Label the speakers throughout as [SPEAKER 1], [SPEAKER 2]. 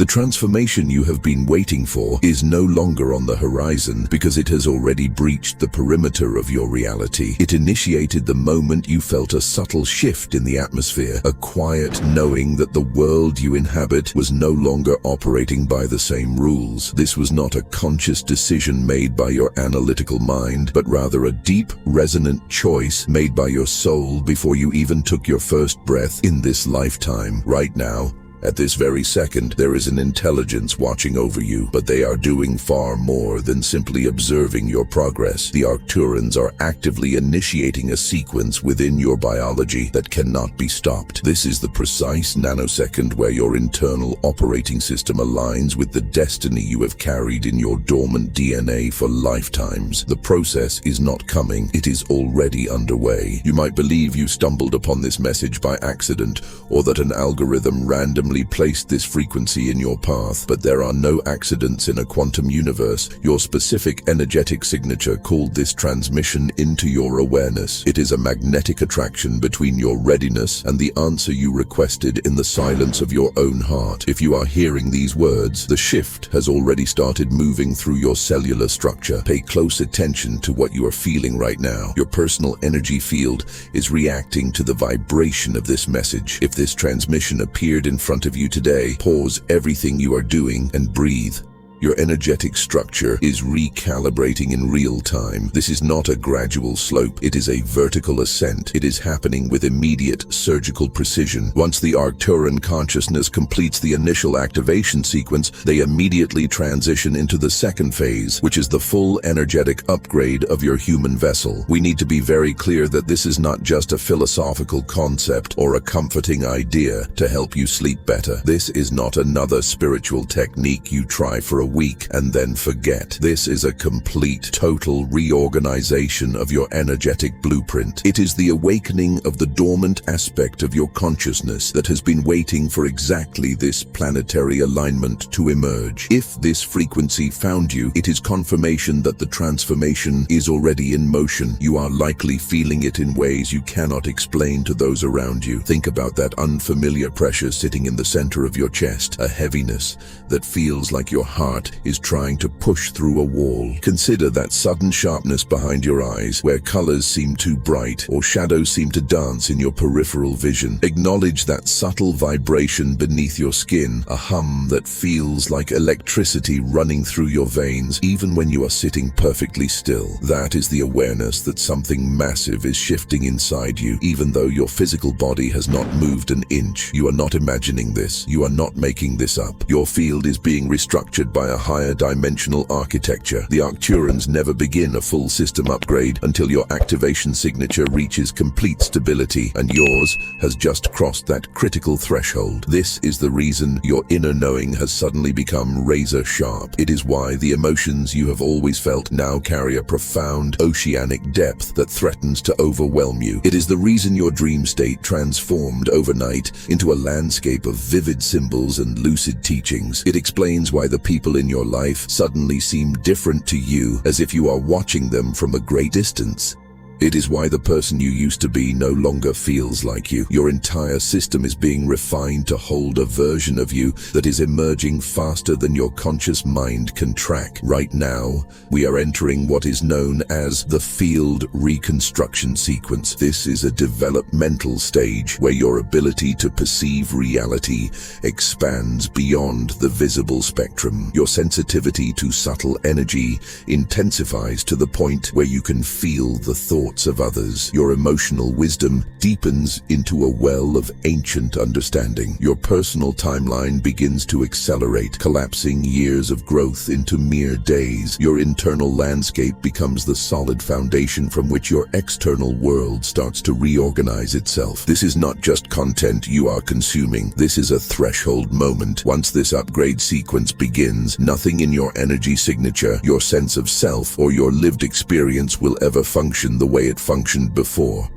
[SPEAKER 1] The transformation you have been waiting for is no longer on the horizon because it has already breached the perimeter of your reality. It initiated the moment you felt a subtle shift in the atmosphere, a quiet knowing that the world you inhabit was no longer operating by the same rules. This was not a conscious decision made by your analytical mind, but rather a deep, resonant choice made by your soul before you even took your first breath in this lifetime. Right now, at this very second, there is an intelligence watching over you, but they are doing far more than simply observing your progress. The Arcturians are actively initiating a sequence within your biology that cannot be stopped. This is the precise nanosecond where your internal operating system aligns with the destiny you have carried in your dormant DNA for lifetimes. The process is not coming, it is already underway. You might believe you stumbled upon this message by accident, or that an algorithm randomly placed this frequency in your path, but there are no accidents in a quantum universe. Your specific energetic signature called this transmission into your awareness. It is a magnetic attraction between your readiness and the answer you requested in the silence of your own heart. If you are hearing these words, the shift has already started moving through your cellular structure. Pay close attention to what you are feeling right now. Your personal energy field is reacting to the vibration of this message. If this transmission appeared in front of you today, pause everything you are doing and breathe. Your energetic structure is recalibrating in real time. This is not a gradual slope, it is a vertical ascent. It is happening with immediate surgical precision. Once the Arcturian consciousness completes the initial activation sequence, they immediately transition into the second phase, which is the full energetic upgrade of your human vessel. We need to be very clear that this is not just a philosophical concept or a comforting idea to help you sleep better. This is not another spiritual technique you try for a week and then forget. This is a complete, total reorganization of your energetic blueprint. It is the awakening of the dormant aspect of your consciousness that has been waiting for exactly this planetary alignment to emerge. If this frequency found you, it is confirmation that the transformation is already in motion. You are likely feeling it in ways you cannot explain to those around you. Think about that unfamiliar pressure sitting in the center of your chest, a heaviness that feels like your heart is trying to push through a wall. Consider that sudden sharpness behind your eyes, where colors seem too bright or shadows seem to dance in your peripheral vision. Acknowledge that subtle vibration beneath your skin, a hum that feels like electricity running through your veins, even when you are sitting perfectly still. That is the awareness that something massive is shifting inside you, even though your physical body has not moved an inch. You are not imagining this. You are not making this up. Your field is being restructured by a higher dimensional architecture. The Arcturians never begin a full system upgrade until your activation signature reaches complete stability, and yours has just crossed that critical threshold. This is the reason your inner knowing has suddenly become razor sharp. It is why the emotions you have always felt now carry a profound oceanic depth that threatens to overwhelm you. It is the reason your dream state transformed overnight into a landscape of vivid symbols and lucid teachings. It explains why the people in your life suddenly seem different to you, as if you are watching them from a great distance. It is why the person you used to be no longer feels like you. Your entire system is being refined to hold a version of you that is emerging faster than your conscious mind can track. Right now, we are entering what is known as the field reconstruction sequence. This is a developmental stage where your ability to perceive reality expands beyond the visible spectrum. Your sensitivity to subtle energy intensifies to the point where you can feel the thoughts of others. Your emotional wisdom deepens into a well of ancient understanding. Your personal timeline begins to accelerate, collapsing years of growth into mere days. Your internal landscape becomes the solid foundation from which your external world starts to reorganize itself. This is not just content you are consuming. This is a threshold moment. Once this upgrade sequence begins, nothing in your energy signature, your sense of self, or your lived experience will ever function the way it functioned before.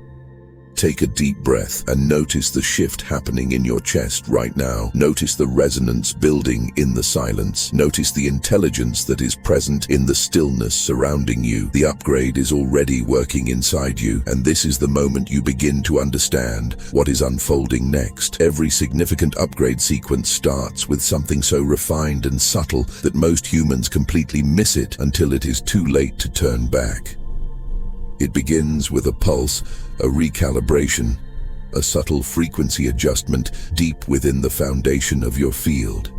[SPEAKER 1] Take a deep breath and notice the shift happening in your chest right now. Notice the resonance building in the silence. Notice the intelligence that is present in the stillness surrounding you. The upgrade is already working inside you, and this is the moment you begin to understand what is unfolding next. Every significant upgrade sequence starts with something so refined and subtle that most humans completely miss it until it is too late to turn back. It begins with a pulse, a recalibration, a subtle frequency adjustment deep within the foundation of your field.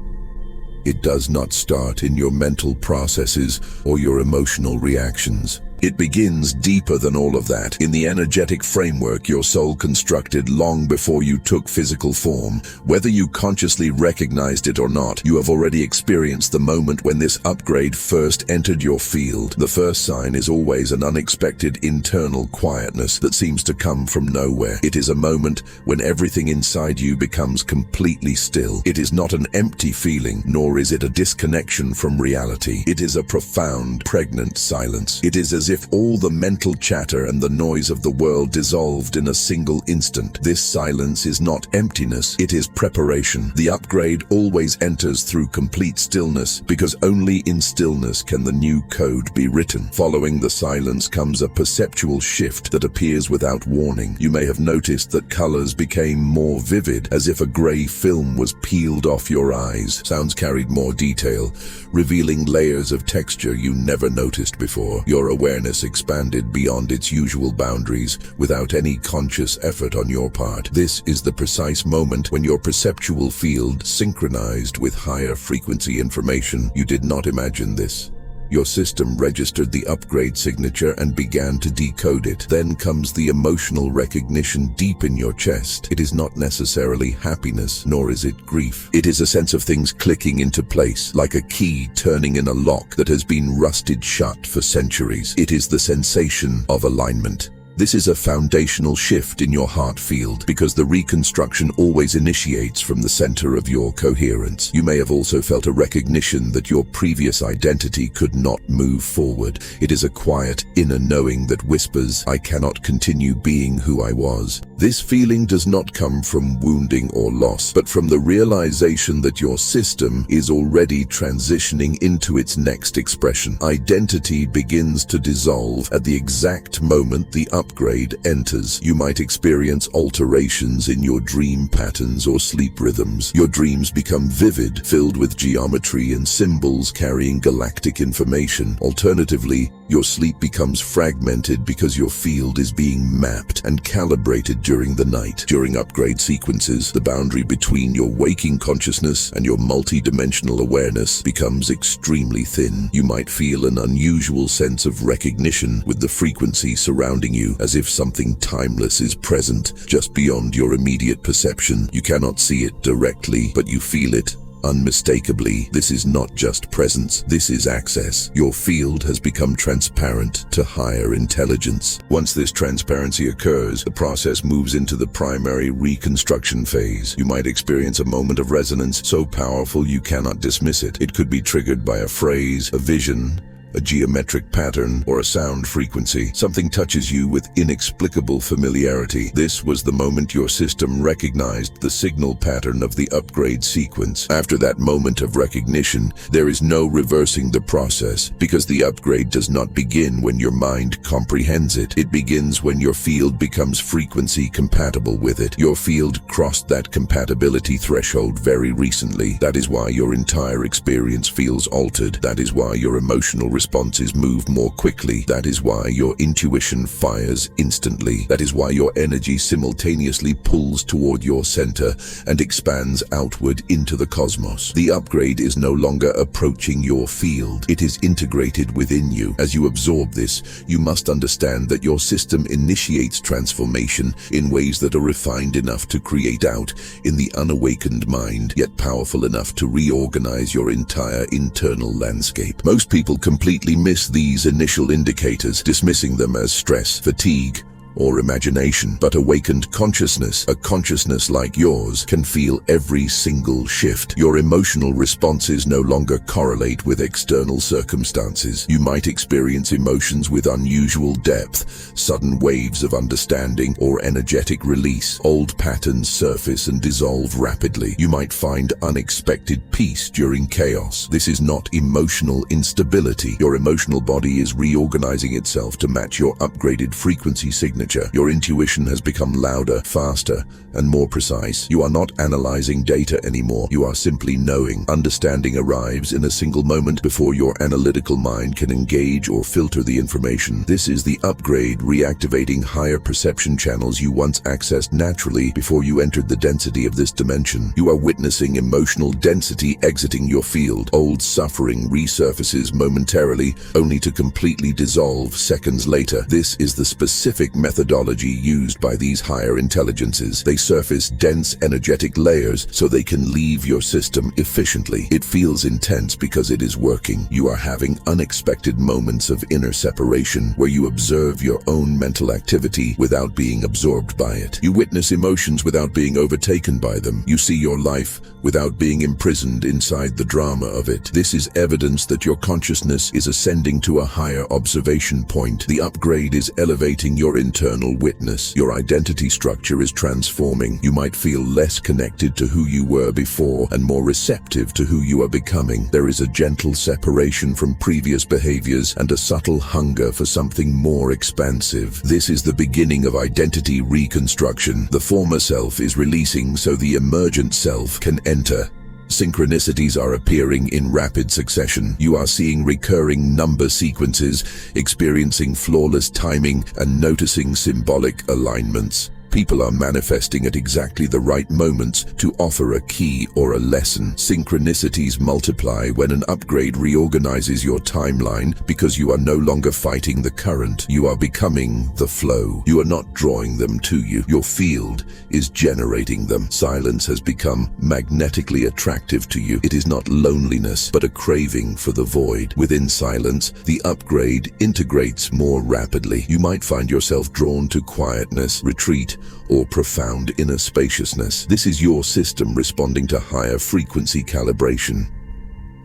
[SPEAKER 1] It does not start in your mental processes or your emotional reactions. It begins deeper than all of that, in the energetic framework your soul constructed long before you took physical form. Whether you consciously recognized it or not, you have already experienced the moment when this upgrade first entered your field. The first sign is always an unexpected internal quietness that seems to come from nowhere. It is a moment when everything inside you becomes completely still. It is not an empty feeling, nor is it a disconnection from reality. It is a profound, pregnant silence. It is as if all the mental chatter and the noise of the world dissolved in a single instant. This silence is not emptiness, it is preparation. The upgrade always enters through complete stillness, because only in stillness can the new code be written. Following the silence comes a perceptual shift that appears without warning. You may have noticed that colors became more vivid, as if a gray film was peeled off your eyes. Sounds carried more detail, revealing layers of texture you never noticed before. Your awareness expanded beyond its usual boundaries without any conscious effort on your part. This is the precise moment when your perceptual field synchronized with higher frequency information. You did not imagine this. Your system registered the upgrade signature and began to decode it. Then comes the emotional recognition deep in your chest. It is not necessarily happiness, nor is it grief. It is a sense of things clicking into place, like a key turning in a lock that has been rusted shut for centuries. It is the sensation of alignment. This is a foundational shift in your heart field, because the reconstruction always initiates from the center of your coherence. You may have also felt a recognition that your previous identity could not move forward. It is a quiet, inner knowing that whispers, "I cannot continue being who I was." This feeling does not come from wounding or loss, but from the realization that your system is already transitioning into its next expression. Identity begins to dissolve at the exact moment the upgrade enters. You might experience alterations in your dream patterns or sleep rhythms. Your dreams become vivid, filled with geometry and symbols carrying galactic information. Alternatively, your sleep becomes fragmented because your field is being mapped and calibrated during the night. During upgrade sequences, the boundary between your waking consciousness and your multi-dimensional awareness becomes extremely thin. You might feel an unusual sense of recognition with the frequency surrounding you, as if something timeless is present just beyond your immediate perception. You cannot see it directly, but you feel it unmistakably. This is not just presence, this is access. Your field has become transparent to higher intelligence. Once this transparency occurs, the process moves into the primary reconstruction phase. You might experience a moment of resonance so powerful you cannot dismiss it. It could be triggered by a phrase, a vision, a geometric pattern, or a sound frequency. Something touches you with inexplicable familiarity. This was the moment your system recognized the signal pattern of the upgrade sequence. After that moment of recognition, there is no reversing the process, because the upgrade does not begin when your mind comprehends it. It begins when your field becomes frequency compatible with it. Your field crossed that compatibility threshold very recently. That is why your entire experience feels altered. That is why your emotional responses move more quickly. That is why your intuition fires instantly. That is why your energy simultaneously pulls toward your center and expands outward into the cosmos. The upgrade is no longer approaching your field. It is integrated within you. As you absorb this, you must understand that your system initiates transformation in ways that are refined enough to create doubt in the unawakened mind, yet powerful enough to reorganize your entire internal landscape. Most people completely miss these initial indicators, dismissing them as stress, fatigue, or imagination. But awakened consciousness, a consciousness like yours, can feel every single shift. Your emotional responses no longer correlate with external circumstances. You might experience emotions with unusual depth, sudden waves of understanding, or energetic release. Old patterns surface and dissolve rapidly. You might find unexpected peace during chaos. This is not emotional instability. Your emotional body is reorganizing itself to match your upgraded frequency signature. Your intuition has become louder, faster, and more precise. You are not analyzing data anymore. You are simply knowing. Understanding arrives in a single moment before your analytical mind can engage or filter the information. This is the upgrade reactivating higher perception channels you once accessed naturally before you entered the density of this dimension. You are witnessing emotional density exiting your field. Old suffering resurfaces momentarily, only to completely dissolve seconds later. This is the specific methodology used by these higher intelligences. They surface dense energetic layers so they can leave your system efficiently. It feels intense because it is working. You are having unexpected moments of inner separation where you observe your own mental activity without being absorbed by it. You witness emotions without being overtaken by them. You see your life without being imprisoned inside the drama of it. This is evidence that your consciousness is ascending to a higher observation point. The upgrade is elevating your internal witness. Your identity structure is transforming. You might feel less connected to who you were before and more receptive to who you are becoming. There is a gentle separation from previous behaviors and a subtle hunger for something more expansive. This is the beginning of identity reconstruction. The former self is releasing so the emergent self can enter. Synchronicities are appearing in rapid succession. You are seeing recurring number sequences, experiencing flawless timing, and noticing symbolic alignments. People are manifesting at exactly the right moments to offer a key or a lesson. Synchronicities multiply when an upgrade reorganizes your timeline because you are no longer fighting the current. You are becoming the flow. You are not drawing them to you. Your field is generating them. Silence has become magnetically attractive to you. It is not loneliness, but a craving for the void. Within silence, the upgrade integrates more rapidly. You might find yourself drawn to quietness, retreat, or profound inner spaciousness. This is your system responding to higher frequency calibration.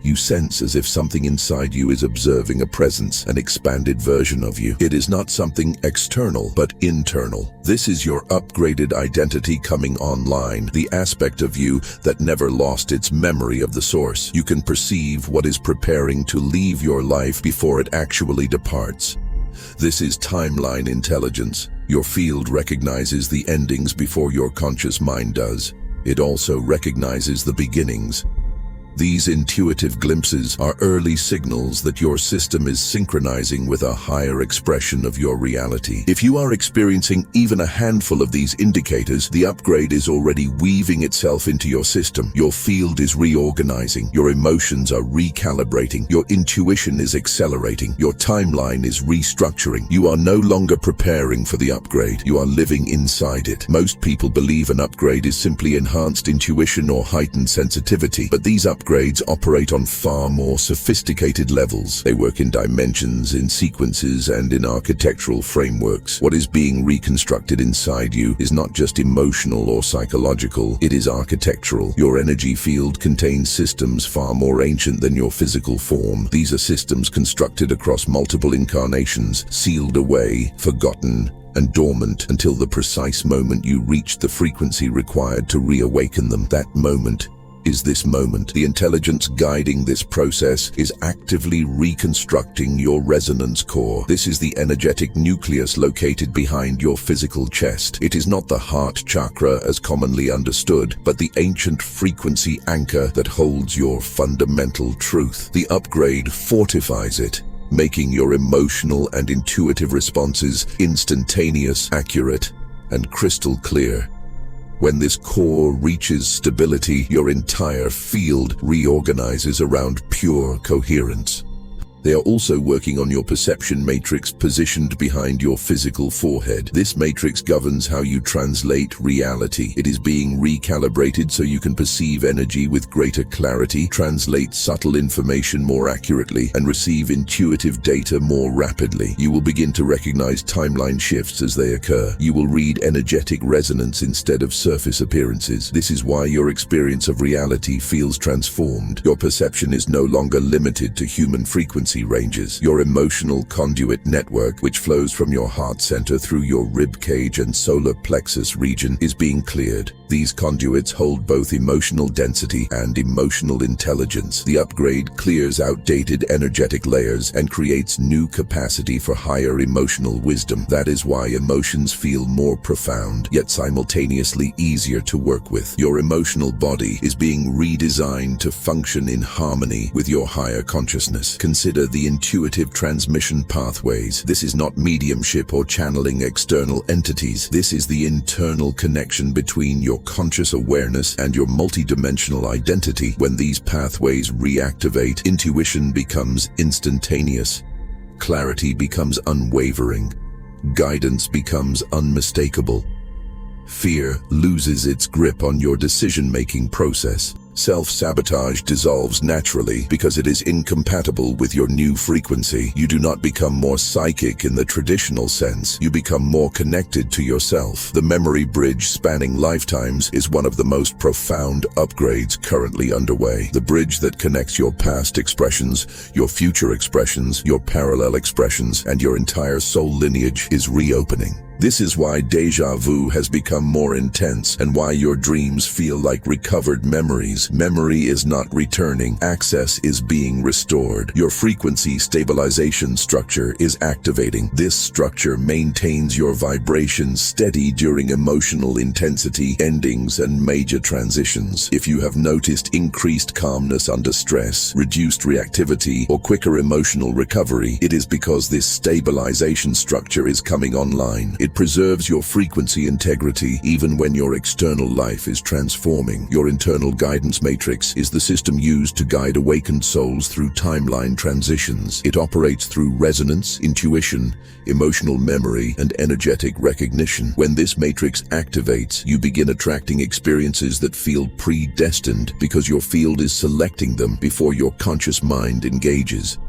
[SPEAKER 1] You sense as if something inside you is observing a presence, an expanded version of you. It is not something external, but internal. This is your upgraded identity coming online, the aspect of you that never lost its memory of the source. You can perceive what is preparing to leave your life before it actually departs. This is timeline intelligence. Your field recognizes the endings before your conscious mind does. It also recognizes the beginnings. These intuitive glimpses are early signals that your system is synchronizing with a higher expression of your reality. If you are experiencing even a handful of these indicators, the upgrade is already weaving itself into your system. Your field is reorganizing. Your emotions are recalibrating. Your intuition is accelerating. Your timeline is restructuring. You are no longer preparing for the upgrade. You are living inside it. Most people believe an upgrade is simply enhanced intuition or heightened sensitivity, but these upgrades operate on far more sophisticated levels. They work in dimensions, in sequences, and in architectural frameworks. What is being reconstructed inside you is not just emotional or psychological, it is architectural. Your energy field contains systems far more ancient than your physical form. These are systems constructed across multiple incarnations, sealed away, forgotten, and dormant until the precise moment you reach the frequency required to reawaken them. That moment is this moment. The intelligence guiding this process is actively reconstructing your resonance core. This is the energetic nucleus located behind your physical chest. It is not the heart chakra as commonly understood, but the ancient frequency anchor that holds your fundamental truth. The upgrade fortifies it, making your emotional and intuitive responses instantaneous, accurate, and crystal clear. When this core reaches stability, your entire field reorganizes around pure coherence. They are also working on your perception matrix positioned behind your physical forehead. This matrix governs how you translate reality. It is being recalibrated so you can perceive energy with greater clarity, translate subtle information more accurately, and receive intuitive data more rapidly. You will begin to recognize timeline shifts as they occur. You will read energetic resonance instead of surface appearances. This is why your experience of reality feels transformed. Your perception is no longer limited to human frequency ranges. Your emotional conduit network, which flows from your heart center through your rib cage and solar plexus region, is being cleared. These conduits hold both emotional density and emotional intelligence. The upgrade clears outdated energetic layers and creates new capacity for higher emotional wisdom. That is why emotions feel more profound, yet simultaneously easier to work with. Your emotional body is being redesigned to function in harmony with your higher consciousness. Consider the intuitive transmission pathways. This is not mediumship or channeling external entities. This is the internal connection between your conscious awareness and your multidimensional identity. When these pathways reactivate, intuition becomes instantaneous, clarity becomes unwavering, guidance becomes unmistakable. Fear loses its grip on your decision-making process. Self-sabotage dissolves naturally because it is incompatible with your new frequency. You do not become more psychic in the traditional sense. You become more connected to yourself. The memory bridge spanning lifetimes is one of the most profound upgrades currently underway. The bridge that connects your past expressions, your future expressions, your parallel expressions, and your entire soul lineage is reopening. This is why déjà vu has become more intense and why your dreams feel like recovered memories. Memory is not returning. Access is being restored. Your frequency stabilization structure is activating. This structure maintains your vibration steady during emotional intensity, endings, and major transitions. If you have noticed increased calmness under stress, reduced reactivity, or quicker emotional recovery, it is because this stabilization structure is coming online. It preserves your frequency integrity even when your external life is transforming. Your internal guidance matrix is the system used to guide awakened souls through timeline transitions. It operates through resonance, intuition, emotional memory, and energetic recognition. When this matrix activates, you begin attracting experiences that feel predestined because your field is selecting them before your conscious mind engages.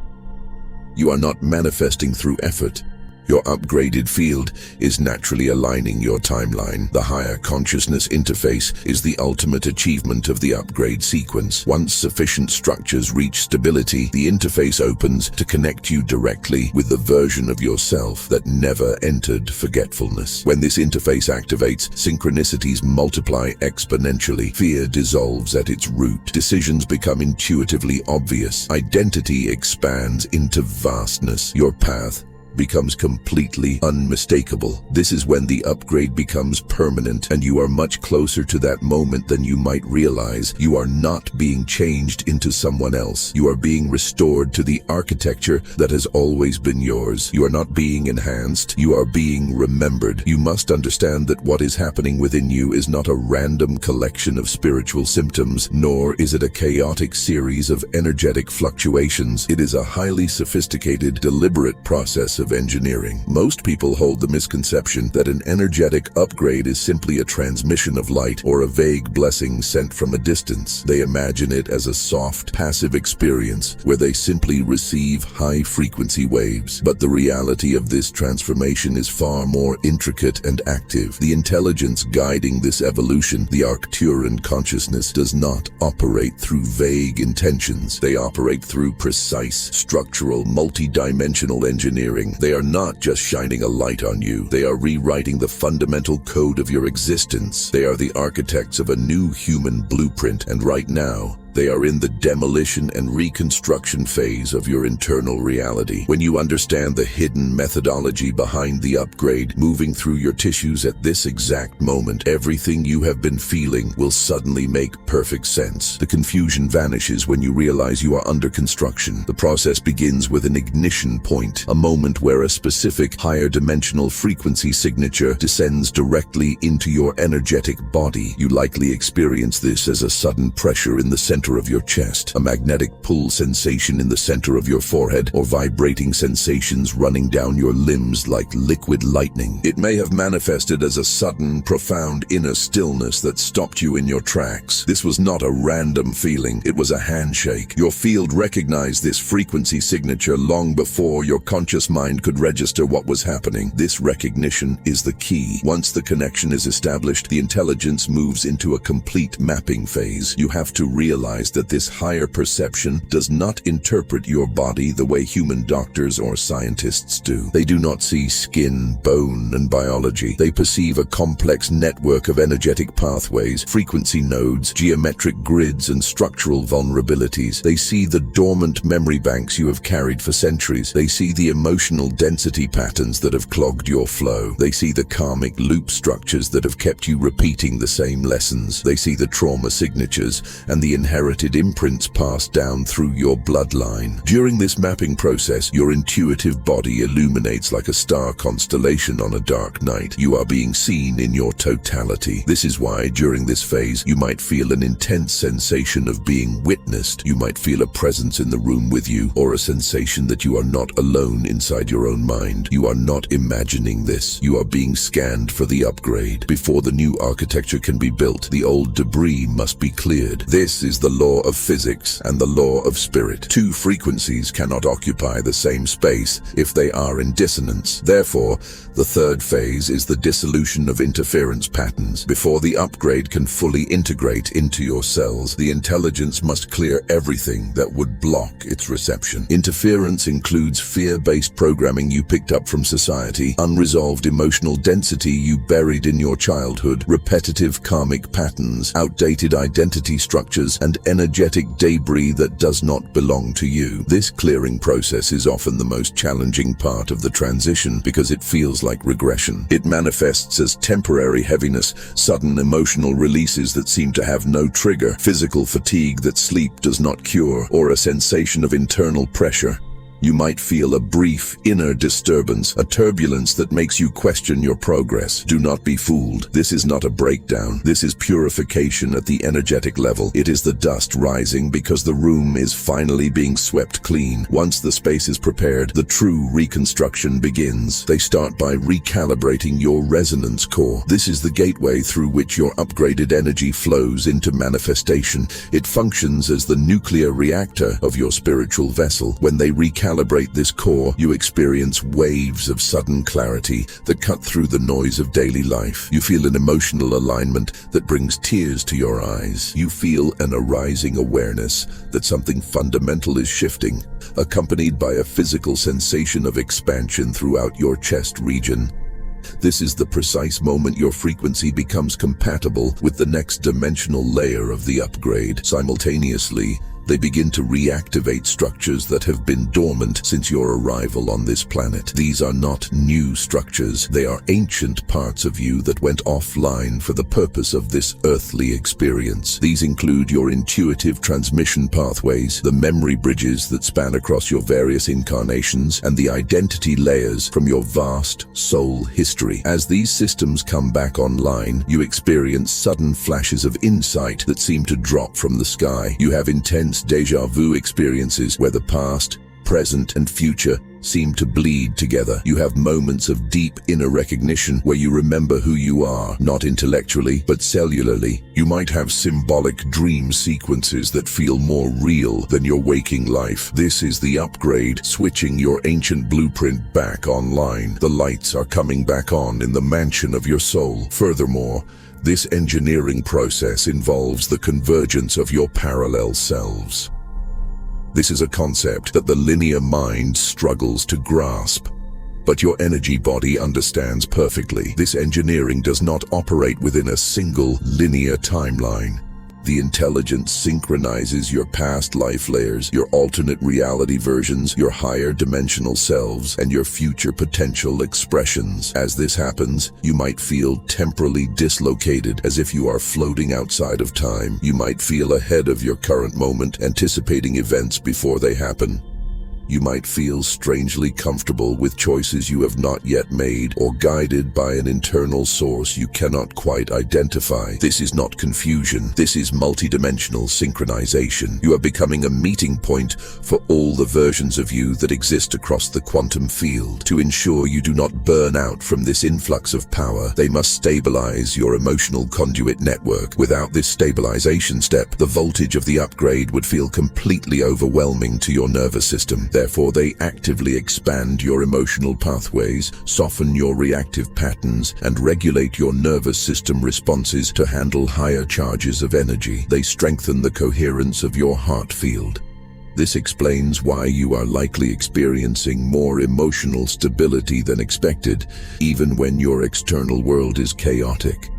[SPEAKER 1] You are not manifesting through effort. Your upgraded field is naturally aligning your timeline. The higher consciousness interface is the ultimate achievement of the upgrade sequence. Once sufficient structures reach stability, the interface opens to connect you directly with the version of yourself that never entered forgetfulness. When this interface activates, synchronicities multiply exponentially. Fear dissolves at its root. Decisions become intuitively obvious. Identity expands into vastness. Your path becomes completely unmistakable. This is when the upgrade becomes permanent and you are much closer to that moment than you might realize. You are not being changed into someone else. You are being restored to the architecture that has always been yours. You are not being enhanced. You are being remembered. You must understand that what is happening within you is not a random collection of spiritual symptoms, nor is it a chaotic series of energetic fluctuations. It is a highly sophisticated, deliberate process of engineering. Most people hold the misconception that an energetic upgrade is simply a transmission of light or a vague blessing sent from a distance. They imagine it as a soft, passive experience where they simply receive high-frequency waves. But the reality of this transformation is far more intricate and active. The intelligence guiding this evolution, the Arcturian consciousness, does not operate through vague intentions. They operate through precise, structural, multi-dimensional engineering. They are not just shining a light on you. They are rewriting the fundamental code of your existence. They are the architects of a new human blueprint, and right now, they are in the demolition and reconstruction phase of your internal reality. When you understand the hidden methodology behind the upgrade moving through your tissues at this exact moment, everything you have been feeling will suddenly make perfect sense. The confusion vanishes when you realize you are under construction. The process begins with an ignition point, a moment where a specific higher dimensional frequency signature descends directly into your energetic body. You likely experience this as a sudden pressure in the center center of your chest, a magnetic pull sensation in the center of your forehead, or vibrating sensations running down your limbs like liquid lightning. It may have manifested as a sudden, profound inner stillness that stopped you in your tracks. This was not a random feeling, it was a handshake. Your field recognized this frequency signature long before your conscious mind could register what was happening. This recognition is the key. Once the connection is established, the intelligence moves into a complete mapping phase. You have to realize that this higher perception does not interpret your body the way human doctors or scientists do. They do not see skin, bone, and biology. They perceive a complex network of energetic pathways, frequency nodes, geometric grids, and structural vulnerabilities. They see the dormant memory banks you have carried for centuries. They see the emotional density patterns that have clogged your flow. They see the karmic loop structures that have kept you repeating the same lessons. They see the trauma signatures and the inherited imprints passed down through your bloodline. During this mapping process, your intuitive body illuminates like a star constellation on a dark night. You are being seen in your totality. This is why, during this phase, you might feel an intense sensation of being witnessed. You might feel a presence in the room with you, or a sensation that you are not alone inside your own mind. You are not imagining this. You are being scanned for the upgrade. Before the new architecture can be built, the old debris must be cleared. This is the law of physics and the law of spirit. Two frequencies cannot occupy the same space if they are in dissonance. Therefore, the third phase is the dissolution of interference patterns. Before the upgrade can fully integrate into your cells, the intelligence must clear everything that would block its reception. Interference includes fear-based programming you picked up from society, unresolved emotional density you buried in your childhood, repetitive karmic patterns, outdated identity structures, and energetic debris that does not belong to you. This clearing process is often the most challenging part of the transition because it feels like regression. It manifests as temporary heaviness, sudden emotional releases that seem to have no trigger, physical fatigue that sleep does not cure, or a sensation of internal pressure. You might feel a brief inner disturbance, a turbulence that makes you question your progress. Do not be fooled. This is not a breakdown. This is purification at the energetic level. It is the dust rising because the room is finally being swept clean. Once the space is prepared, the true reconstruction begins. They start by recalibrating your resonance core. This is the gateway through which your upgraded energy flows into manifestation. It functions as the nuclear reactor of your spiritual vessel. When they recalibrate this core, you experience waves of sudden clarity that cut through the noise of daily life. You feel an emotional alignment that brings tears to your eyes. You feel an arising awareness that something fundamental is shifting, accompanied by a physical sensation of expansion throughout your chest region. This is the precise moment your frequency becomes compatible with the next dimensional layer of the upgrade. Simultaneously, they begin to reactivate structures that have been dormant since your arrival on this planet. These are not new structures. They are ancient parts of you that went offline for the purpose of this earthly experience. These include your intuitive transmission pathways, the memory bridges that span across your various incarnations, and the identity layers from your vast soul history. As these systems come back online, you experience sudden flashes of insight that seem to drop from the sky. You have intense déjà vu experiences where the past, present, and future seem to bleed together. You have moments of deep inner recognition where you remember who you are, not intellectually, but cellularly. You might have symbolic dream sequences that feel more real than your waking life. This is the upgrade, switching your ancient blueprint back online. The lights are coming back on in the mansion of your soul. Furthermore, this engineering process involves the convergence of your parallel selves. This is a concept that the linear mind struggles to grasp, but your energy body understands perfectly. This engineering does not operate within a single linear timeline. The intelligence synchronizes your past life layers, your alternate reality versions, your higher dimensional selves, and your future potential expressions. As this happens, you might feel temporally dislocated, as if you are floating outside of time. You might feel ahead of your current moment, anticipating events before they happen. You might feel strangely comfortable with choices you have not yet made, or guided by an internal source you cannot quite identify. This is not confusion. This is multidimensional synchronization. You are becoming a meeting point for all the versions of you that exist across the quantum field. To ensure you do not burn out from this influx of power, they must stabilize your emotional conduit network. Without this stabilization step, the voltage of the upgrade would feel completely overwhelming to your nervous system. Therefore, they actively expand your emotional pathways, soften your reactive patterns, and regulate your nervous system responses to handle higher charges of energy. They strengthen the coherence of your heart field. This explains why you are likely experiencing more emotional stability than expected, even when your external world is chaotic.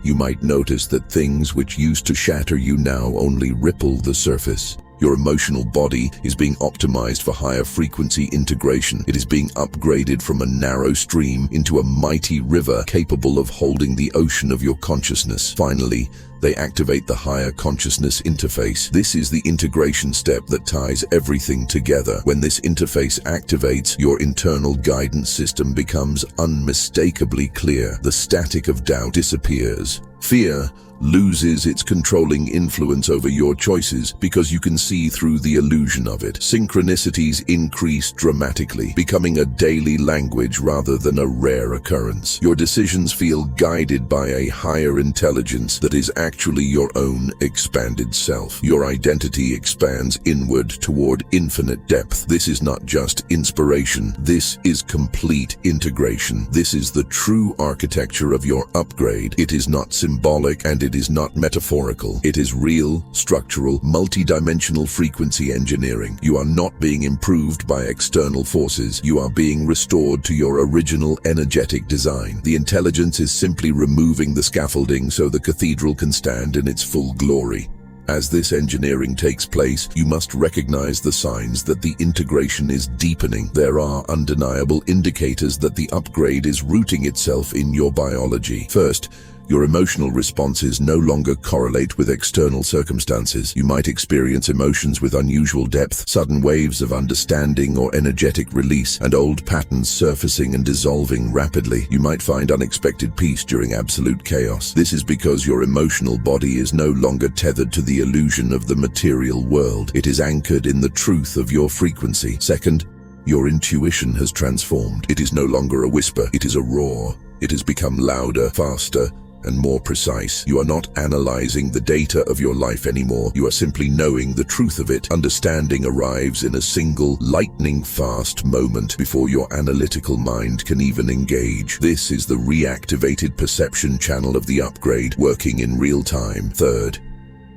[SPEAKER 1] You might notice that things which used to shatter you now only ripple the surface. Your emotional body is being optimized for higher frequency integration. It is being upgraded from a narrow stream into a mighty river capable of holding the ocean of your consciousness. Finally, they activate the higher consciousness interface. This is the integration step that ties everything together. When this interface activates, your internal guidance system becomes unmistakably clear. The static of doubt disappears. Fear loses its controlling influence over your choices because you can see through the illusion of it. Synchronicities increase dramatically, becoming a daily language rather than a rare occurrence. Your decisions feel guided by a higher intelligence that is actually your own expanded self. Your identity expands inward toward infinite depth. This is not just inspiration. This is complete integration. This is the true architecture of your upgrade. It is not symbolic and it is not metaphorical. It is real, structural, multi-dimensional frequency engineering. You are not being improved by external forces. You are being restored to your original energetic design. The intelligence is simply removing the scaffolding so the cathedral can stand in its full glory. As this engineering takes place, you must recognize the signs that the integration is deepening. There are undeniable indicators that the upgrade is rooting itself in your biology. First, your emotional responses no longer correlate with external circumstances. You might experience emotions with unusual depth, sudden waves of understanding or energetic release, and old patterns surfacing and dissolving rapidly. You might find unexpected peace during absolute chaos. This is because your emotional body is no longer tethered to the illusion of the material world. It is anchored in the truth of your frequency. Second, your intuition has transformed. It is no longer a whisper, it is a roar. It has become louder, faster, and more precise. You are not analyzing the data of your life anymore. You are simply knowing the truth of it. Understanding arrives in a single, lightning-fast moment before your analytical mind can even engage. This is the reactivated perception channel of the upgrade, working in real time. Third,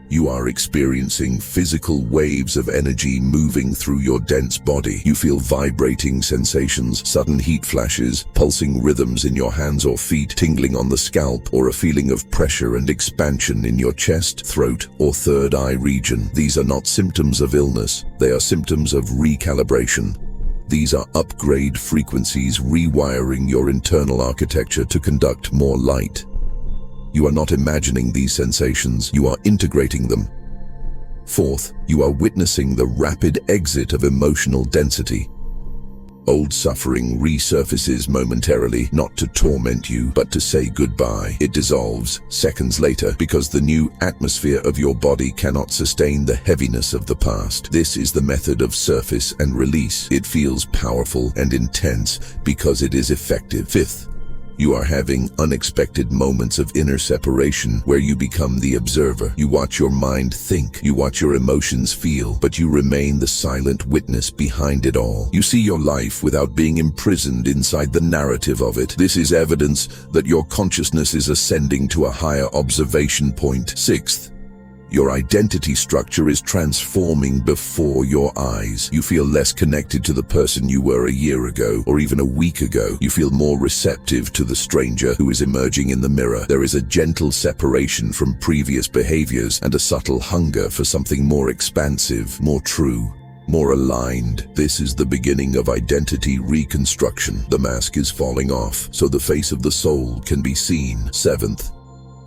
[SPEAKER 1] you are experiencing physical waves of energy moving through your dense body. You feel vibrating sensations, sudden heat flashes, pulsing rhythms in your hands or feet, tingling on the scalp, or a feeling of pressure and expansion in your chest, throat, or third eye region. These are not symptoms of illness. They are symptoms of recalibration. These are upgrade frequencies rewiring your internal architecture to conduct more light. You are not imagining these sensations, you are integrating them. Fourth, you are witnessing the rapid exit of emotional density. Old suffering resurfaces momentarily, not to torment you, but to say goodbye. It dissolves seconds later because the new atmosphere of your body cannot sustain the heaviness of the past. This is the method of surface and release. It feels powerful and intense because it is effective. Fifth, you are having unexpected moments of inner separation where you become the observer. You watch your mind think, you watch your emotions feel, but you remain the silent witness behind it all. You see your life without being imprisoned inside the narrative of it. This is evidence that your consciousness is ascending to a higher observation point. Sixth, your identity structure is transforming before your eyes. You feel less connected to the person you were a year ago or even a week ago. You feel more receptive to the stranger who is emerging in the mirror. There is a gentle separation from previous behaviors and a subtle hunger for something more expansive, more true, more aligned. This is the beginning of identity reconstruction. The mask is falling off, so the face of the soul can be seen. Seventh,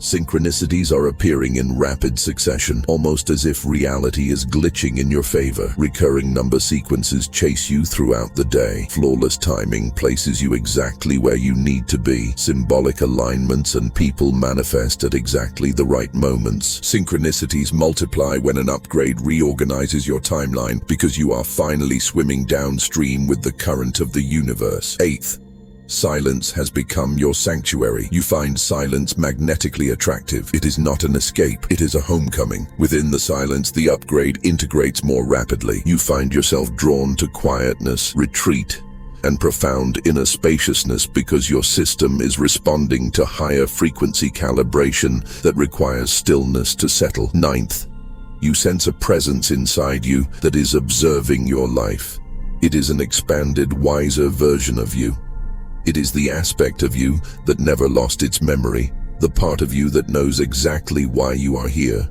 [SPEAKER 1] Synchronicities are appearing in rapid succession, almost as if reality is glitching in your favor. Recurring number sequences chase you throughout the day. Flawless timing places you exactly where you need to be. Symbolic alignments and people manifest at exactly the right moments. Synchronicities multiply when an upgrade reorganizes your timeline because you are finally swimming downstream with the current of the universe. Eighth, silence has become your sanctuary. You find silence magnetically attractive. It is not an escape, it is a homecoming. Within the silence, the upgrade integrates more rapidly. You find yourself drawn to quietness, retreat, and profound inner spaciousness because your system is responding to higher frequency calibration that requires stillness to settle. Ninth, you sense a presence inside you that is observing your life. It is an expanded, wiser version of you. It is the aspect of you that never lost its memory, the part of you that knows exactly why you are here.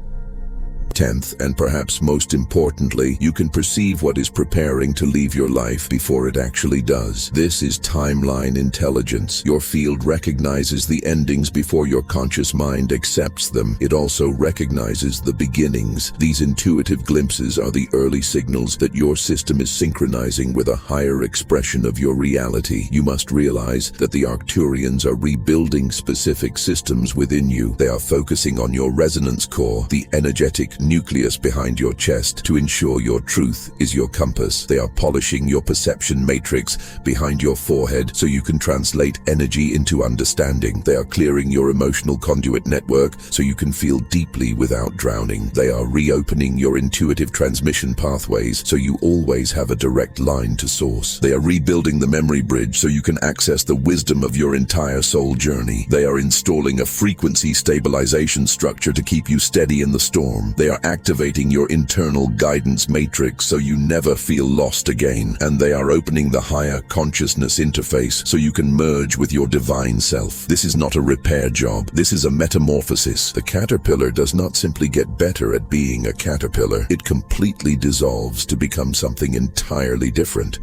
[SPEAKER 1] 10th, and perhaps most importantly, you can perceive what is preparing to leave your life before it actually does. This is timeline intelligence. Your field recognizes the endings before your conscious mind accepts them. It also recognizes the beginnings. These intuitive glimpses are the early signals that your system is synchronizing with a higher expression of your reality. You must realize that the Arcturians are rebuilding specific systems within you. They are focusing on your resonance core, the energetic nucleus behind your chest, to ensure your truth is your compass. They are polishing your perception matrix behind your forehead so you can translate energy into understanding. They are clearing your emotional conduit network so you can feel deeply without drowning. They are reopening your intuitive transmission pathways so you always have a direct line to source. They are rebuilding the memory bridge so you can access the wisdom of your entire soul journey. They are installing a frequency stabilization structure to keep you steady in the storm. They are activating your internal guidance matrix so you never feel lost again. And they are opening the higher consciousness interface so you can merge with your divine self. This is not a repair job. This is a metamorphosis. The caterpillar does not simply get better at being a caterpillar. It completely dissolves to become something entirely different.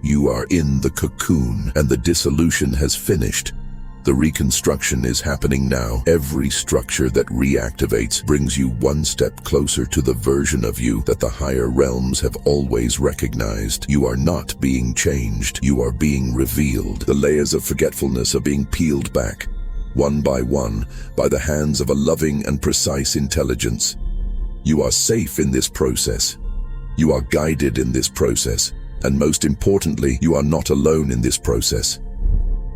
[SPEAKER 1] You are in the cocoon, and the dissolution has finished. The reconstruction is happening now. Every structure that reactivates brings you one step closer to the version of you that the higher realms have always recognized. You are not being changed. You are being revealed. The layers of forgetfulness are being peeled back, one, by the hands of a loving and precise intelligence. You are safe in this process. You are guided in this process. And most importantly, you are not alone in this process.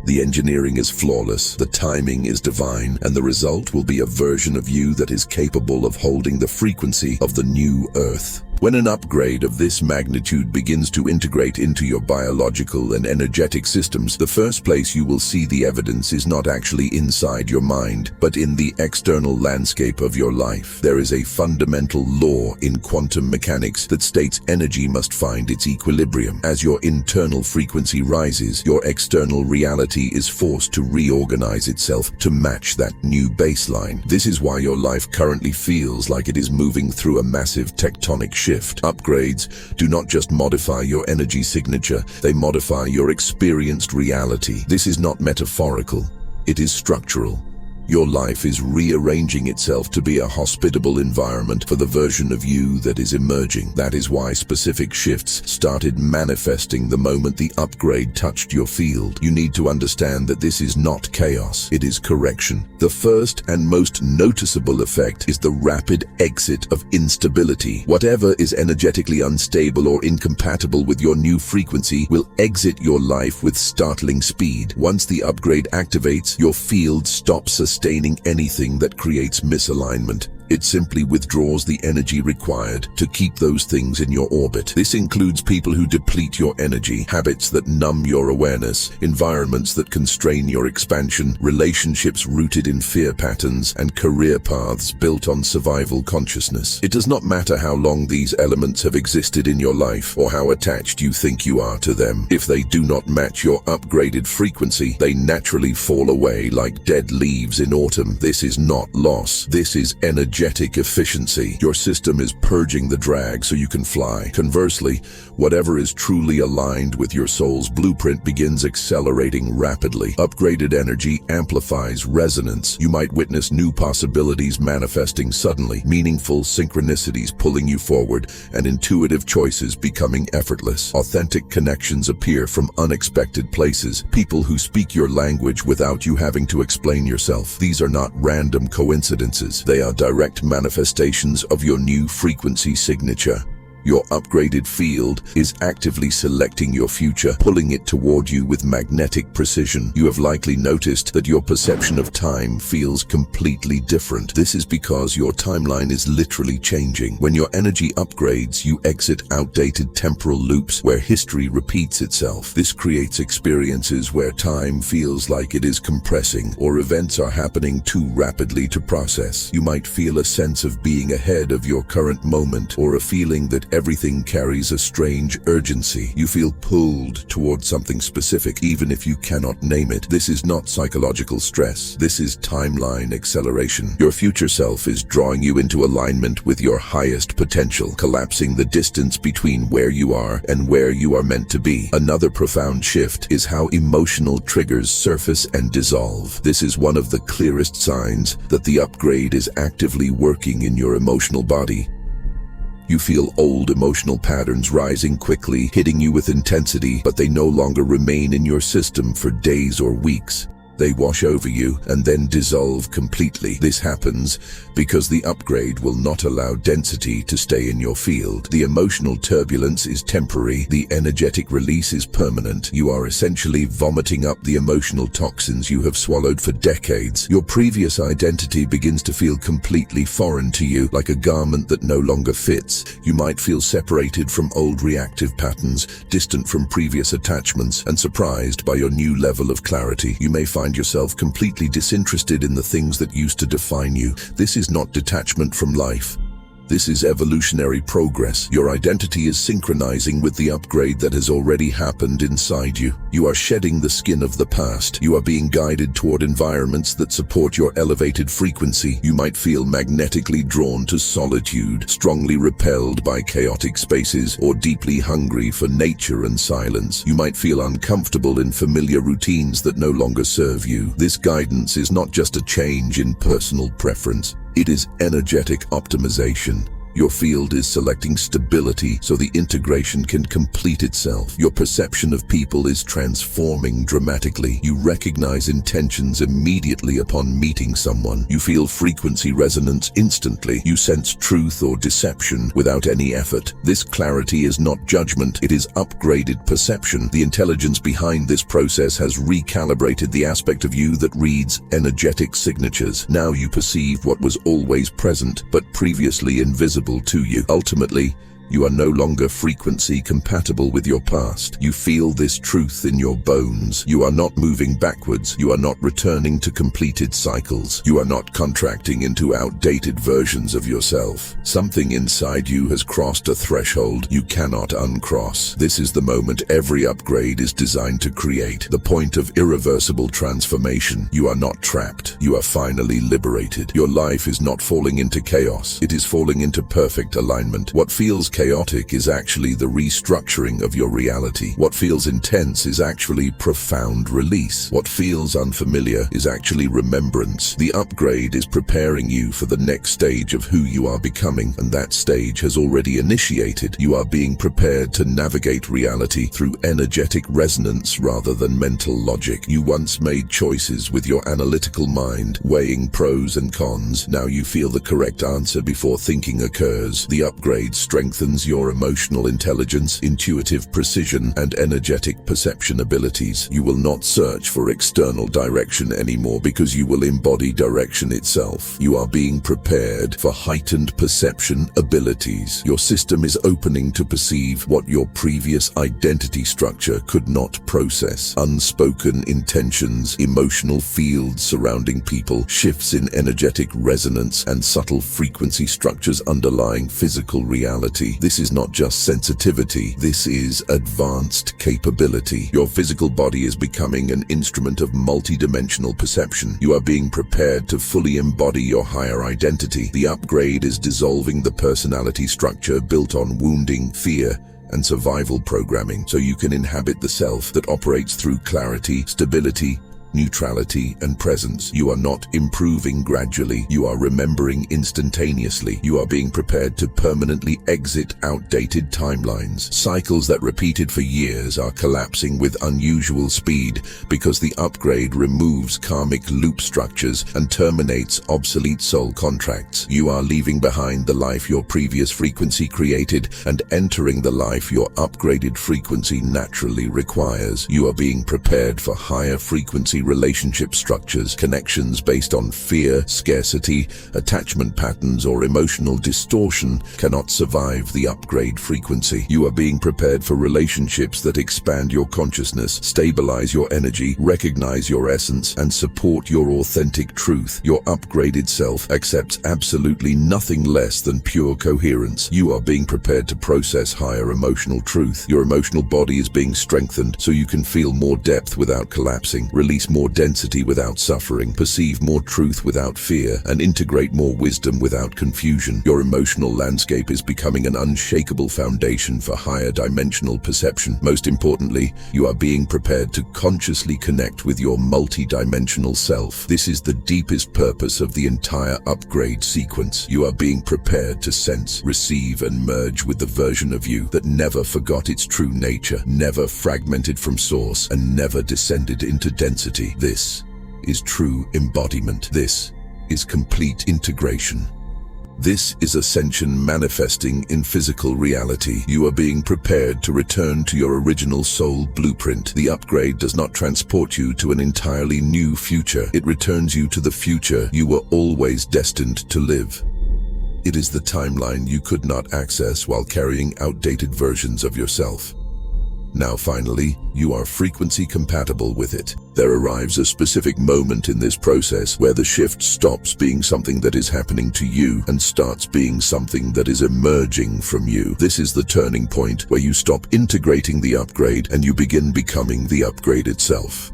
[SPEAKER 1] The engineering is flawless, the timing is divine, and the result will be a version of you that is capable of holding the frequency of the new Earth. When an upgrade of this magnitude begins to integrate into your biological and energetic systems, the first place you will see the evidence is not actually inside your mind, but in the external landscape of your life. There is a fundamental law in quantum mechanics that states energy must find its equilibrium. As your internal frequency rises, your external reality is forced to reorganize itself to match that new baseline. This is why your life currently feels like it is moving through a massive tectonic shift. Upgrades do not just modify your energy signature, they modify your experienced reality. This is not metaphorical, it is structural. Your life is rearranging itself to be a hospitable environment for the version of you that is emerging. That is why specific shifts started manifesting the moment the upgrade touched your field. You need to understand that this is not chaos, it is correction. The first and most noticeable effect is the rapid exit of instability. Whatever is energetically unstable or incompatible with your new frequency will exit your life with startling speed. Once the upgrade activates, your field stops sustaining anything that creates misalignment. It simply withdraws the energy required to keep those things in your orbit. This includes people who deplete your energy, habits that numb your awareness, environments that constrain your expansion, relationships rooted in fear patterns, and career paths built on survival consciousness. It does not matter how long these elements have existed in your life or how attached you think you are to them. If they do not match your upgraded frequency, they naturally fall away like dead leaves in autumn. This is not loss. This is energy energetic efficiency. Your system is purging the drag so you can fly. Conversely, whatever is truly aligned with your soul's blueprint begins accelerating rapidly. Upgraded energy amplifies resonance. You might witness new possibilities manifesting suddenly, meaningful synchronicities pulling you forward, and intuitive choices becoming effortless. Authentic connections appear from unexpected places, people who speak your language without you having to explain yourself. These are not random coincidences. They are direct manifestations of your new frequency signature. Your upgraded field is actively selecting your future, pulling it toward you with magnetic precision. You have likely noticed that your perception of time feels completely different. This is because your timeline is literally changing. When your energy upgrades, you exit outdated temporal loops where history repeats itself. This creates experiences where time feels like it is compressing, or events are happening too rapidly to process. You might feel a sense of being ahead of your current moment, or a feeling that everything carries a strange urgency. You feel pulled toward something specific, even if you cannot name it. This is not psychological stress. This is timeline acceleration. Your future self is drawing you into alignment with your highest potential, collapsing the distance between where you are and where you are meant to be. Another profound shift is how emotional triggers surface and dissolve. This is one of the clearest signs that the upgrade is actively working in your emotional body. You feel old emotional patterns rising quickly, hitting you with intensity, but they no longer remain in your system for days or weeks. They wash over you and then dissolve completely. This happens because the upgrade will not allow density to stay in your field. The emotional turbulence is temporary. The energetic release is permanent. You are essentially vomiting up the emotional toxins you have swallowed for decades. Your previous identity begins to feel completely foreign to you, like a garment that no longer fits. You might feel separated from old reactive patterns, distant from previous attachments, and surprised by your new level of clarity. You may find yourself completely disinterested in the things that used to define you. This is not detachment from life. This is evolutionary progress. Your identity is synchronizing with the upgrade that has already happened inside you. You are shedding the skin of the past. You are being guided toward environments that support your elevated frequency. You might feel magnetically drawn to solitude, strongly repelled by chaotic spaces, or deeply hungry for nature and silence. You might feel uncomfortable in familiar routines that no longer serve you. This guidance is not just a change in personal preference. It is energetic optimization. Your field is selecting stability so the integration can complete itself. Your perception of people is transforming dramatically. You recognize intentions immediately upon meeting someone. You feel frequency resonance instantly. You sense truth or deception without any effort. This clarity is not judgment, it is upgraded perception. The intelligence behind this process has recalibrated the aspect of you that reads energetic signatures. Now you perceive what was always present but previously invisible to you. Ultimately, you are no longer frequency compatible with your past. You feel this truth in your bones. You are not moving backwards. You are not returning to completed cycles. You are not contracting into outdated versions of yourself. Something inside you has crossed a threshold you cannot uncross. This is the moment every upgrade is designed to create, the point of irreversible transformation. You are not trapped. You are finally liberated. Your life is not falling into chaos. It is falling into perfect alignment. What feels chaotic is actually the restructuring of your reality. What feels intense is actually profound release. What feels unfamiliar is actually remembrance. The upgrade is preparing you for the next stage of who you are becoming, and that stage has already initiated. You are being prepared to navigate reality through energetic resonance rather than mental logic. You once made choices with your analytical mind, weighing pros and cons. Now you feel the correct answer before thinking occurs. The upgrade strengthens your emotional intelligence, intuitive precision, and energetic perception abilities. You will not search for external direction anymore because you will embody direction itself. You are being prepared for heightened perception abilities. Your system is opening to perceive what your previous identity structure could not process. Unspoken intentions, emotional fields surrounding people, shifts in energetic resonance, and subtle frequency structures underlying physical reality. reality. This is not just sensitivity, this is advanced capability. Your physical body is becoming an instrument of multidimensional perception. You are being prepared to fully embody your higher identity. The upgrade is dissolving the personality structure built on wounding, fear, and survival programming, so you can inhabit the self that operates through clarity, stability, neutrality, and presence. You are not improving gradually, you are remembering instantaneously. You are being prepared to permanently exit outdated timelines. Cycles that repeated for years are collapsing with unusual speed because the upgrade removes karmic loop structures and terminates obsolete soul contracts. You are leaving behind the life your previous frequency created and entering the life your upgraded frequency naturally requires. You are being prepared for higher frequency relationship structures. Connections based on fear, scarcity, attachment patterns, or emotional distortion cannot survive the upgrade frequency. You are being prepared for relationships that expand your consciousness, stabilize your energy, recognize your essence, and support your authentic truth. Your upgraded self accepts absolutely nothing less than pure coherence. You are being prepared to process higher emotional truth. Your emotional body is being strengthened so you can feel more depth without collapsing, release more density without suffering, perceive more truth without fear, and integrate more wisdom without confusion. Your emotional landscape is becoming an unshakable foundation for higher dimensional perception. Most importantly, you are being prepared to consciously connect with your multi-dimensional self. This is the deepest purpose of the entire upgrade sequence. You are being prepared to sense, receive, and merge with the version of you that never forgot its true nature, never fragmented from source, and never descended into density. This is true embodiment. This is complete integration. This is ascension manifesting in physical reality. You are being prepared to return to your original soul blueprint. The upgrade does not transport you to an entirely new future. It returns you to the future you were always destined to live. It is the timeline you could not access while carrying outdated versions of yourself. Now finally, you are frequency compatible with it. There arrives a specific moment in this process where the shift stops being something that is happening to you and starts being something that is emerging from you. This is the turning point where you stop integrating the upgrade and you begin becoming the upgrade itself.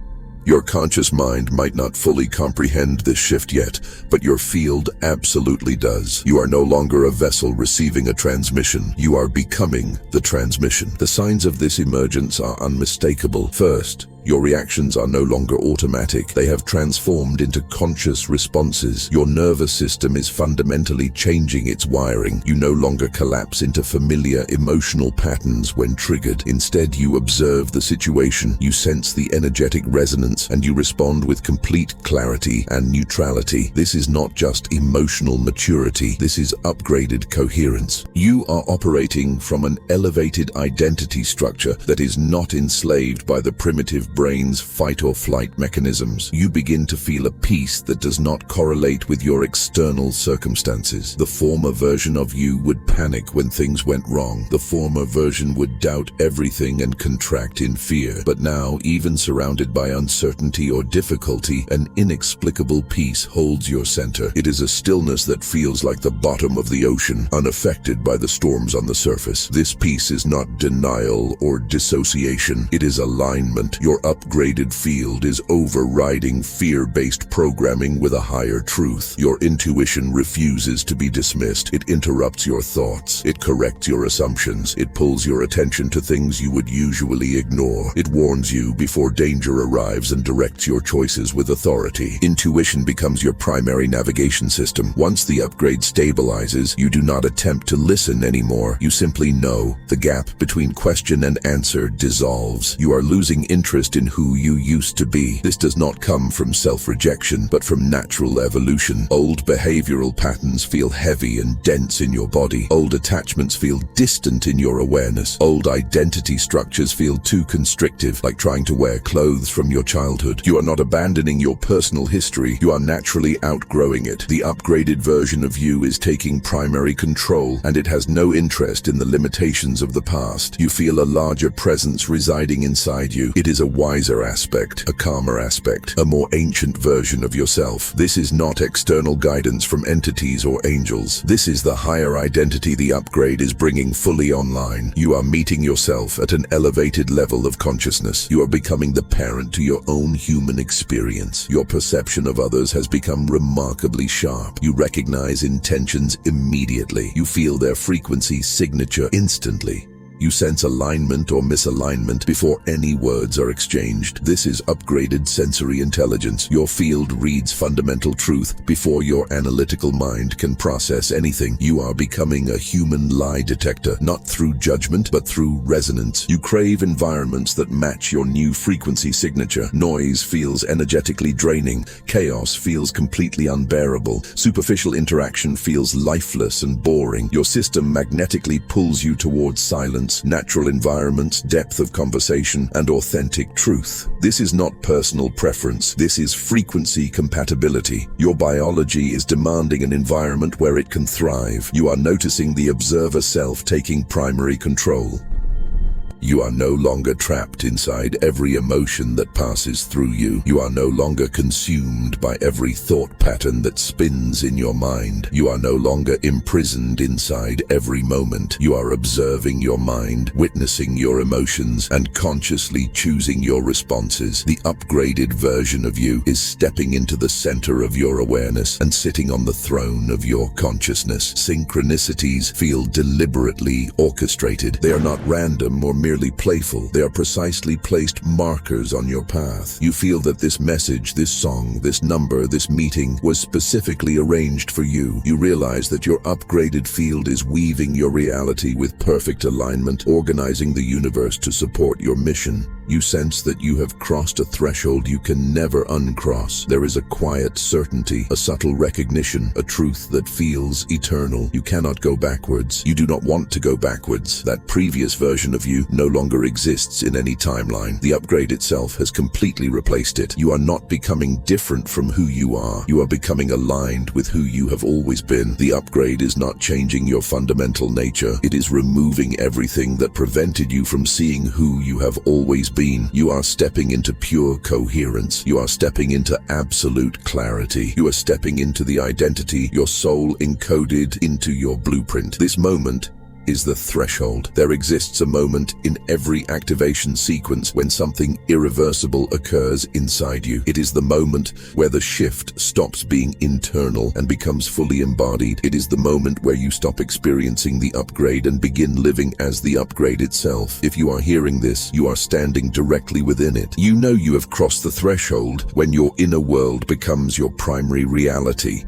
[SPEAKER 1] Your conscious mind might not fully comprehend this shift yet, but your field absolutely does. You are no longer a vessel receiving a transmission. You are becoming the transmission. The signs of this emergence are unmistakable. First, your reactions are no longer automatic. They have transformed into conscious responses. Your nervous system is fundamentally changing its wiring. You no longer collapse into familiar emotional patterns when triggered. Instead, you observe the situation, you sense the energetic resonance, and you respond with complete clarity and neutrality. This is not just emotional maturity. This is upgraded coherence. You are operating from an elevated identity structure that is not enslaved by the primitive brain's fight or flight mechanisms. You begin to feel a peace that does not correlate with your external circumstances. The former version of you would panic when things went wrong. The former version would doubt everything and contract in fear. But now, even surrounded by uncertainty or difficulty, an inexplicable peace holds your center. It is a stillness that feels like the bottom of the ocean, unaffected by the storms on the surface. This peace is not denial or dissociation. It is alignment. Your upgraded field is overriding fear-based programming with a higher truth. Your intuition refuses to be dismissed. It interrupts your thoughts. It corrects your assumptions. It pulls your attention to things you would usually ignore. It warns you before danger arrives and directs your choices with authority. Intuition becomes your primary navigation system. Once the upgrade stabilizes, you do not attempt to listen anymore. You simply know. The gap between question and answer dissolves. You are losing interest in who you used to be. This does not come from self-rejection, but from natural evolution. Old behavioral patterns feel heavy and dense in your body. Old attachments feel distant in your awareness. Old identity structures feel too constrictive, like trying to wear clothes from your childhood. You are not abandoning your personal history. You are naturally outgrowing it. The upgraded version of you is taking primary control, and it has no interest in the limitations of the past. You feel a larger presence residing inside you. It is a wiser aspect, a calmer aspect, a more ancient version of yourself. This is not external guidance from entities or angels. This is the higher identity the upgrade is bringing fully online. You are meeting yourself at an elevated level of consciousness. You are becoming the parent to your own human experience. Your perception of others has become remarkably sharp. You recognize intentions immediately. You feel their frequency signature instantly. You sense alignment or misalignment before any words are exchanged. This is upgraded sensory intelligence. Your field reads fundamental truth before your analytical mind can process anything. You are becoming a human lie detector, not through judgment, but through resonance. You crave environments that match your new frequency signature. Noise feels energetically draining. Chaos feels completely unbearable. Superficial interaction feels lifeless and boring. Your system magnetically pulls you towards silence, natural environments, depth of conversation, and authentic truth. This is not personal preference. This is frequency compatibility. Your biology is demanding an environment where it can thrive. You are noticing the observer self taking primary control. You are no longer trapped inside every emotion that passes through you. You are no longer consumed by every thought pattern that spins in your mind. You are no longer imprisoned inside every moment. You are observing your mind, witnessing your emotions, and consciously choosing your responses. The upgraded version of you is stepping into the center of your awareness and sitting on the throne of your consciousness. Synchronicities feel deliberately orchestrated. They are not random or merely playful. They are precisely placed markers on your path. You feel that this message, this song, this number, this meeting was specifically arranged for you. You realize that your upgraded field is weaving your reality with perfect alignment, organizing the universe to support your mission. You sense that you have crossed a threshold you can never uncross. There is a quiet certainty, a subtle recognition, a truth that feels eternal. You cannot go backwards. You do not want to go backwards. That previous version of you no longer exists in any timeline. The upgrade itself has completely replaced it. You are not becoming different from who you are. You are becoming aligned with who you have always been. The upgrade is not changing your fundamental nature. It is removing everything that prevented you from seeing who you have always been. You are stepping into pure coherence. You are stepping into absolute clarity. You are stepping into the identity your soul encoded into your blueprint. This moment is the threshold. There exists a moment in every activation sequence when something irreversible occurs inside you. It is the moment where the shift stops being internal and becomes fully embodied. It is the moment where you stop experiencing the upgrade and begin living as the upgrade itself. If you are hearing this, you are standing directly within it. You know you have crossed the threshold when your inner world becomes your primary reality.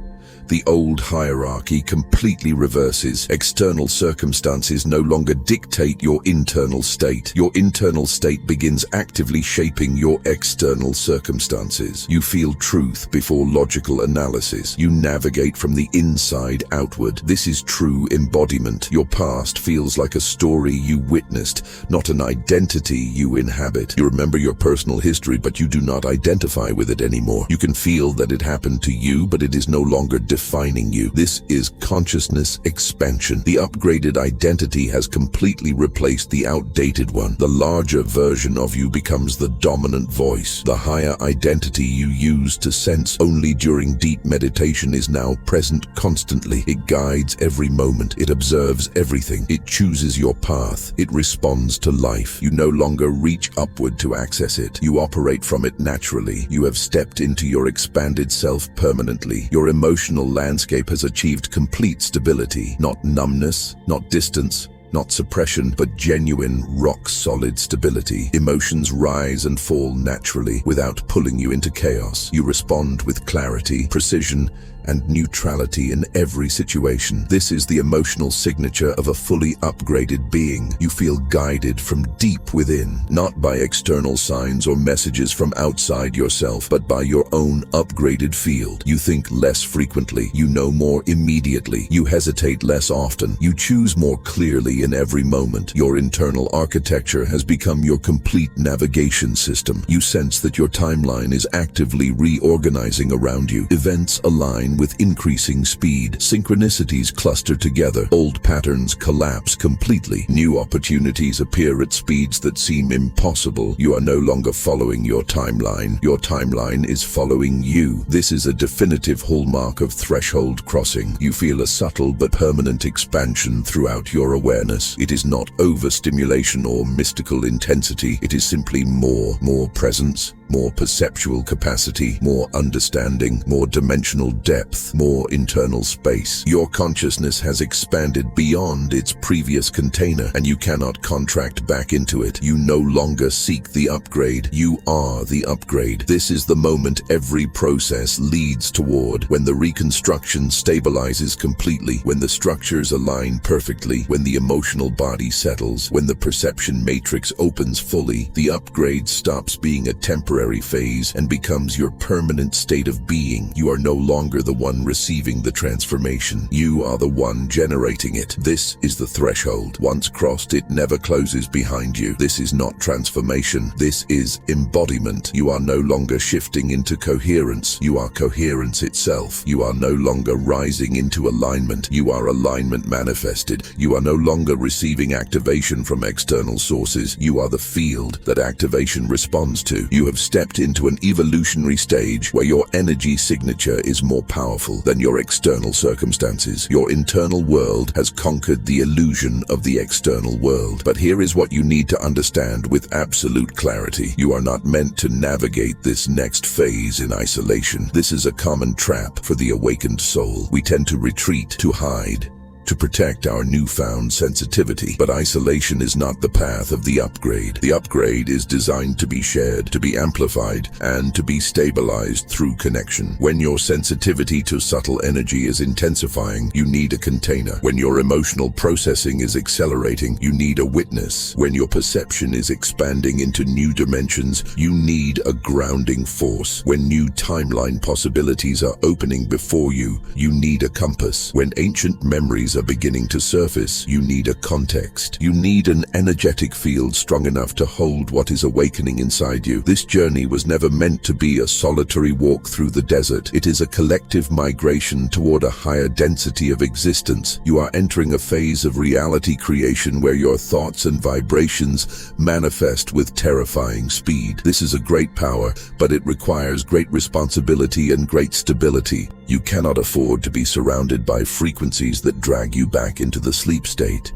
[SPEAKER 1] The old hierarchy completely reverses. External circumstances no longer dictate your internal state. Your internal state begins actively shaping your external circumstances. You feel truth before logical analysis. You navigate from the inside outward. This is true embodiment. Your past feels like a story you witnessed, not an identity you inhabit. You remember your personal history, but you do not identify with it anymore. You can feel that it happened to you, but it is no longer defining you. This is consciousness expansion. The upgraded identity has completely replaced the outdated one. The larger version of you becomes the dominant voice. The higher identity you used to sense only during deep meditation is now present constantly. It guides every moment. It observes everything. It chooses your path. It responds to life. You no longer reach upward to access it. You operate from it naturally. You have stepped into your expanded self permanently. Your emotional landscape has achieved complete stability, not numbness, not distance, not suppression, but genuine, rock-solid stability. Emotions rise and fall naturally without pulling you into chaos. You respond with clarity, precision, and neutrality in every situation. This is the emotional signature of a fully upgraded being. You feel guided from deep within, not by external signs or messages from outside yourself, but by your own upgraded field. You think less frequently. You know more immediately. You hesitate less often. You choose more clearly in every moment. Your internal architecture has become your complete navigation system. You sense that your timeline is actively reorganizing around you. Events align align with increasing speed. Synchronicities cluster together. Old patterns collapse completely. New opportunities appear at speeds that seem impossible. You are no longer following your timeline. Your timeline is following you. This is a definitive hallmark of threshold crossing. You feel a subtle but permanent expansion throughout your awareness. It is not overstimulation or mystical intensity. It is simply more presence, more perceptual capacity, more understanding, more dimensional depth, more internal space. Your consciousness has expanded beyond its previous container, and you cannot contract back into it. You no longer seek the upgrade. You are the upgrade. This is the moment every process leads toward, when the reconstruction stabilizes completely, when the structures align perfectly, when the emotional body settles, when the perception matrix opens fully. The upgrade stops being a temporary phase and becomes your permanent state of being. You are no longer the one receiving the transformation. You are the one generating it. This is the threshold. Once crossed, it never closes behind you. This is not transformation. This is embodiment. You are no longer shifting into coherence. You are coherence itself. You are no longer rising into alignment. You are alignment manifested. You are no longer receiving activation from external sources. You are the field that activation responds to. You have stepped into an evolutionary stage where your energy signature is more powerful than your external circumstances. Your internal world has conquered the illusion of the external world. But here is what you need to understand with absolute clarity. You are not meant to navigate this next phase in isolation. This is a common trap for the awakened soul. We tend to retreat, to hide, to protect our newfound sensitivity. But isolation is not the path of the upgrade. The upgrade is designed to be shared, to be amplified, and to be stabilized through connection. When your sensitivity to subtle energy is intensifying, you need a container. When your emotional processing is accelerating, you need a witness. When your perception is expanding into new dimensions, you need a grounding force. When new timeline possibilities are opening before you, you need a compass. When ancient memories are beginning to surface, you need a context. You need an energetic field strong enough to hold what is awakening inside you. This journey was never meant to be a solitary walk through the desert. It is a collective migration toward a higher density of existence. You are entering a phase of reality creation where your thoughts and vibrations manifest with terrifying speed. This is a great power, but it requires great responsibility and great stability. You cannot afford to be surrounded by frequencies that drag you back into the sleep state.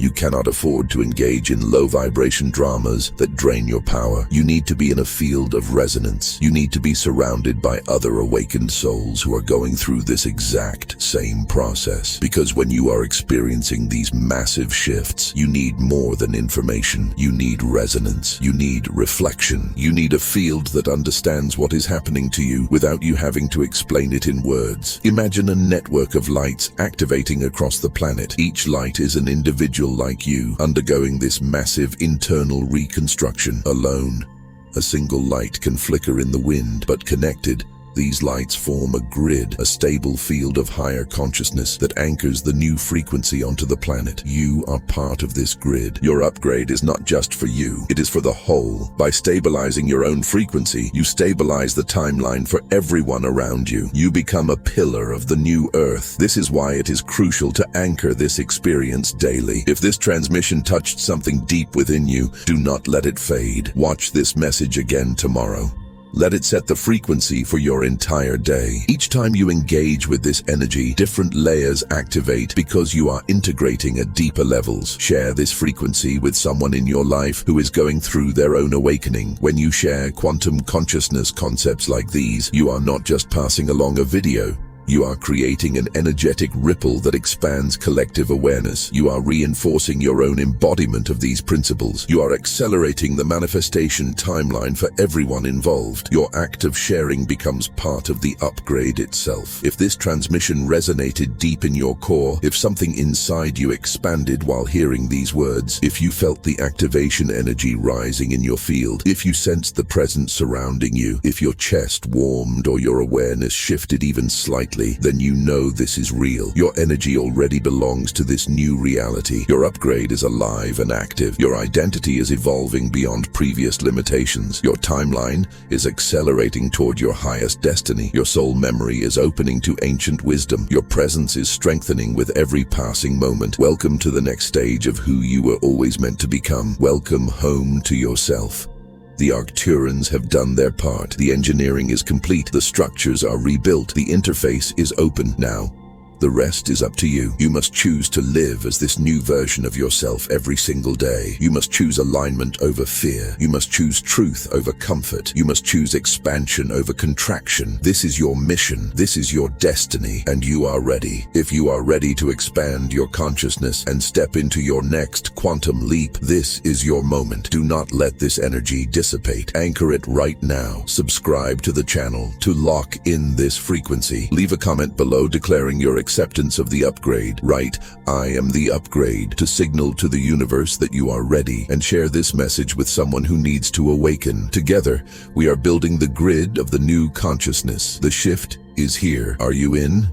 [SPEAKER 1] You cannot afford to engage in low-vibration dramas that drain your power. You need to be in a field of resonance. You need to be surrounded by other awakened souls who are going through this exact same process. Because when you are experiencing these massive shifts, you need more than information. You need resonance. You need reflection. You need a field that understands what is happening to you without you having to explain it in words. Imagine a network of lights activating across the planet. Each light is an individual like you, undergoing this massive internal reconstruction. Alone, a single light can flicker in the wind, but connected, these lights form a grid, a stable field of higher consciousness that anchors the new frequency onto the planet. You are part of this grid. Your upgrade is not just for you, it is for the whole. By stabilizing your own frequency, you stabilize the timeline for everyone around you. You become a pillar of the new earth. This is why it is crucial to anchor this experience daily. If this transmission touched something deep within you, do not let it fade. Watch this message again tomorrow. Let it set the frequency for your entire day. Each time you engage with this energy, different layers activate because you are integrating at deeper levels. Share this frequency with someone in your life who is going through their own awakening. When you share quantum consciousness concepts like these, you are not just passing along a video. You are creating an energetic ripple that expands collective awareness. You are reinforcing your own embodiment of these principles. You are accelerating the manifestation timeline for everyone involved. Your act of sharing becomes part of the upgrade itself. If this transmission resonated deep in your core, if something inside you expanded while hearing these words, if you felt the activation energy rising in your field, if you sensed the presence surrounding you, if your chest warmed or your awareness shifted even slightly, instantly, then you know this is real. Your energy already belongs to this new reality. Your upgrade is alive and active. Your identity is evolving beyond previous limitations. Your timeline is accelerating toward your highest destiny. Your soul memory is opening to ancient wisdom. Your presence is strengthening with every passing moment. Welcome to the next stage of who you were always meant to become. Welcome home to yourself. The Arcturians have done their part. The engineering is complete. The structures are rebuilt. The interface is open. Now, the rest is up to you. You must choose to live as this new version of yourself every single day. You must choose alignment over fear. You must choose truth over comfort. You must choose expansion over contraction. This is your mission. This is your destiny, and you are ready. If you are ready to expand your consciousness and step into your next quantum leap, this is your moment. Do not let this energy dissipate. Anchor it right now. Subscribe to the channel to lock in this frequency. Leave a comment below declaring your acceptance of the upgrade. Write, "I am the upgrade," to signal to the universe that you are ready, and share this message with someone who needs to awaken. Together, we are building the grid of the new consciousness. The shift is here. Are you in?